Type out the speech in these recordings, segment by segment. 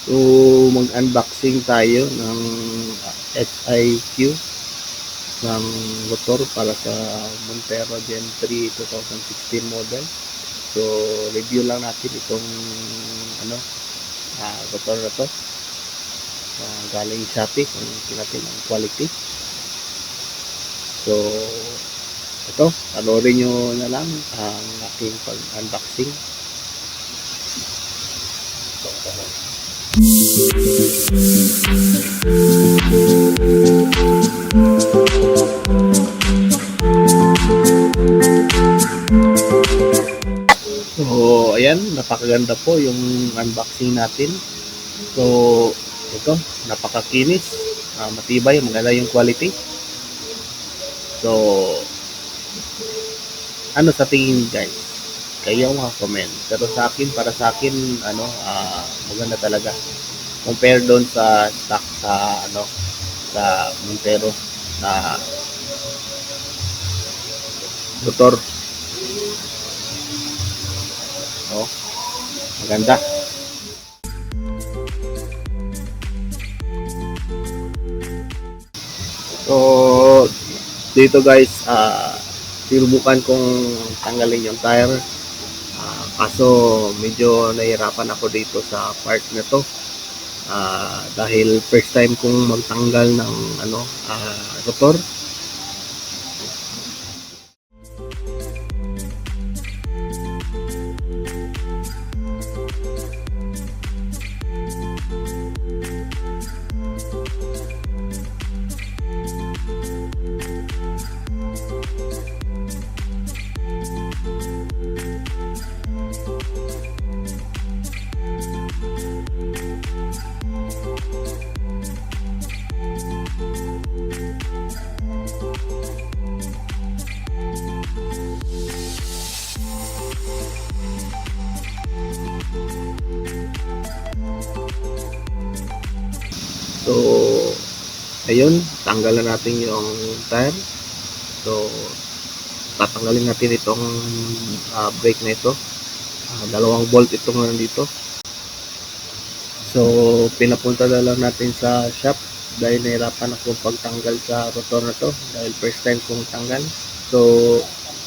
So, mag-unboxing tayo ng SIQ ng motor para sa Montero Gen 3 2016 model. So, review lang natin itong motor na to. Galing Shopee, kung natin ang quality. So, ito, panoorin nyo na lang ang aking pag-unboxing. So, ayan, napakaganda po yung unboxing natin. So, ito, napakakinis, matibay, maganda yung quality. So, ano sa tingin guys? Kayo comment. Pero sa akin, para sa akin, maganda talaga. Compare doon sa stock sa Montero na motor. Oh, maganda. So, dito guys, sinubukan kong tanggalin yung tire. Kaso medyo nahirapan ako dito sa part na to. Dahil first time kong magtanggal ng rotor. So, ayun, tanggalan natin yung tire. So, tatanggalin natin itong brake na ito. Dalawang bolt itong nandito. So, pinapunta na lang natin sa shop dahil nahirapan ako pagtanggal sa rotor na to dahil first time kong tanggal. So,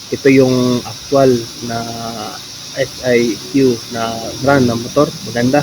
ito yung actual na SIQ na brand ng motor. Maganda.